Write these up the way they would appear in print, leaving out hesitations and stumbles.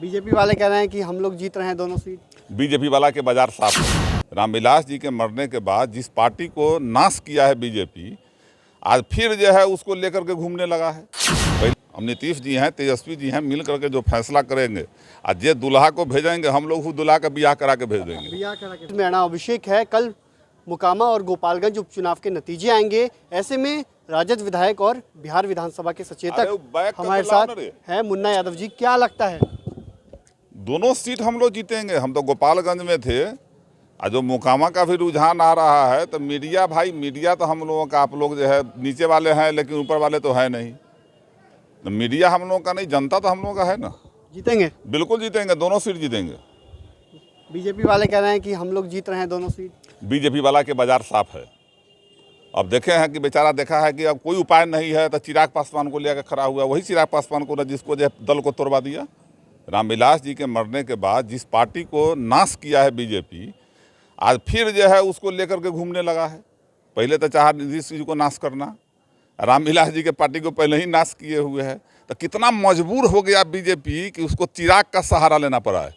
BJP वाले कह रहे हैं कि हम लोग जीत रहे हैं दोनों सीट। बीजेपी वाला के बाजार साफ है। रामविलास जी के मरने के बाद जिस पार्टी को नाश किया है बीजेपी, आज फिर जो है उसको लेकर के घूमने लगा है। हम नीतीश जी हैं, तेजस्वी जी हैं, मिल करके जो फैसला करेंगे, आज ये दुल्हा को भेजेंगे, हम लोग वो दुल्हा का ब्याह करा के भेज देंगे। मेरा नाम अभिषेक है। कल मोकामा और गोपालगंज उपचुनाव के नतीजे आएंगे। ऐसे में राजद विधायक और बिहार विधानसभा के सचेतक हमारे साथ हैं मुन्ना यादव जी। क्या लगता है? दोनों सीट हम लोग जीतेंगे। हम तो गोपालगंज में थे, और जो मोकामा का भी रुझान आ रहा है, तो मीडिया भाई, मीडिया तो हम लोगों का, आप लोग जो है नीचे वाले हैं लेकिन ऊपर वाले तो है नहीं। तो मीडिया हम लोगों का नहीं, जनता तो हम लोगों का है ना। जीतेंगे, बिल्कुल जीतेंगे, दोनों सीट जीतेंगे। बीजेपी वाले कह रहे हैं कि हम लोग जीत रहे हैं दोनों सीट। बीजेपी वाला के बाजार साफ है। अब देखे हैं कि बेचारा देखा है कि अब कोई उपाय नहीं है, तो चिराग पासवान को लेकर खड़ा हुआ। वही चिराग पासवान को, जिसको जो दल को तोड़वा दिया। रामविलास जी के मरने के बाद जिस पार्टी को नाश किया है बीजेपी, आज फिर जो है उसको लेकर के घूमने लगा है। पहले तो चाहा नीतीश जी को नाश करना, रामविलास जी के पार्टी को पहले ही नाश किए हुए है। तो कितना मजबूर हो गया बीजेपी कि उसको चिराग का सहारा लेना पड़ा है।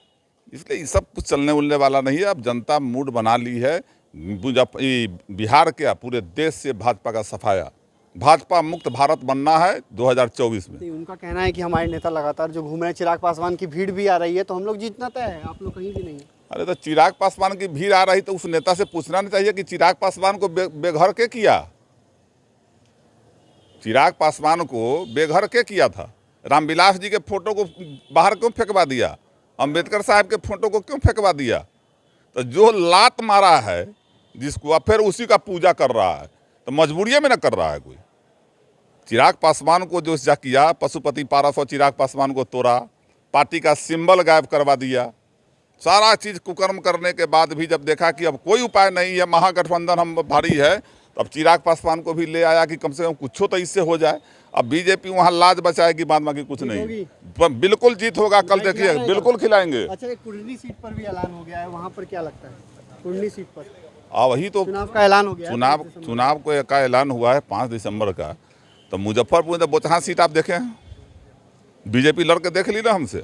इसलिए ये सब कुछ चलने उलने वाला नहीं है। अब जनता मूड बना ली है। बिहार के पूरे देश से भाजपा का सफाया, भाजपा मुक्त भारत बनना है 2024 में। उनका कहना है कि हमारे नेता लगातार जो घूम रहे हैं, चिराग पासवान की भीड़ भी आ रही है, तो हम लोग जीतना तय है, आप लोग कहीं भी नहीं। अरे तो चिराग पासवान की भीड़ आ रही तो उस नेता से पूछना नहीं चाहिए कि चिराग पासवान को बेघर के किया? चिराग पासवान को बेघर के किया था? रामविलास जी के फोटो को बाहर क्यों फेंकवा दिया? अंबेडकर साहब के फोटो को क्यों फेंकवा दिया? तो जो लात मारा है जिसको, अब फिर उसी का पूजा कर रहा है, तो मजबूरी में ना कर रहा है कोई। चिराग पासवान को जो जा किया, पशुपति पारस और चिराग पासवान को तोड़ा, पार्टी का सिंबल गायब करवा दिया, सारा चीज़ कुकर्म करने के बाद भी जब देखा कि अब कोई उपाय नहीं है, महागठबंधन हम भारी है, तो अब चिराग पासवान को भी ले आया कि कम से कम कुछ तो इससे हो जाए। अब बीजेपी वहाँ लाज बचाएगी, बाद बाकी कुछ नहीं। बिल्कुल जीत होगा, कल देखिए, बिल्कुल खिलाएंगे। अच्छा, एक कुर्नी सीट पर भी ऐलान हो गया है, वहाँ पर क्या लगता है? कुर्नी सीट पर वही तो चुनाव का ऐलान हो गया। चुनाव को का ऐलान हुआ है 5 दिसंबर का। तो मुजफ्फरपुर में बोचहा सीट आप देखे हैं, बीजेपी लड़के देख ली ना हमसे,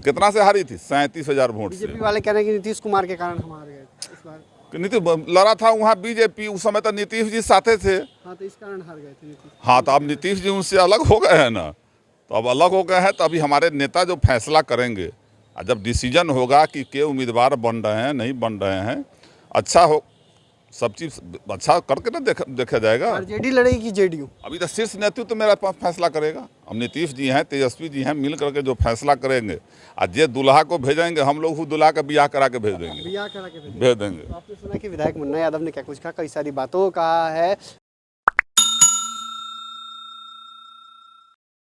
कितना से हारी थी? 37,000 वोट से। बीजेपी वाले कह रहे हैं कि नीतीश कुमार के कारण हम हार गए इस बार। नीतीश लड़ा था वहाँ बीजेपी, उस समय तो नीतीश जी साथे थे। हाँ, तो इस कारण हार गए थे नीतीश। हाँ, तो अब नीतीश जी उनसे अलग हो गए हैं ना, तो अब अलग हो गए हैं, तो अभी हमारे नेता जो फैसला करेंगे, जब डिसीजन होगा कि के उम्मीदवार बन रहे हैं, नहीं बन रहे हैं, अच्छा हो, सब चीज़ अच्छा करके ना देखा जाएगा। आरजेडी लड़ेगी कि जेडीयू? अभी तो शीर्ष नेतृत्व तो मेरा फैसला करेगा। हम नीतीश जी हैं, तेजस्वी जी हैं, मिल करके जो फैसला करेंगे, आज ये दुल्हा को भेजेंगे, हम लोग वो दुल्हा का ब्याह करा के भेज देंगे। भेज देंगे। तो आपने सुना कि विधायक मुन्ना यादव ने क्या कुछ कहा, कई सारी बातों कहा है।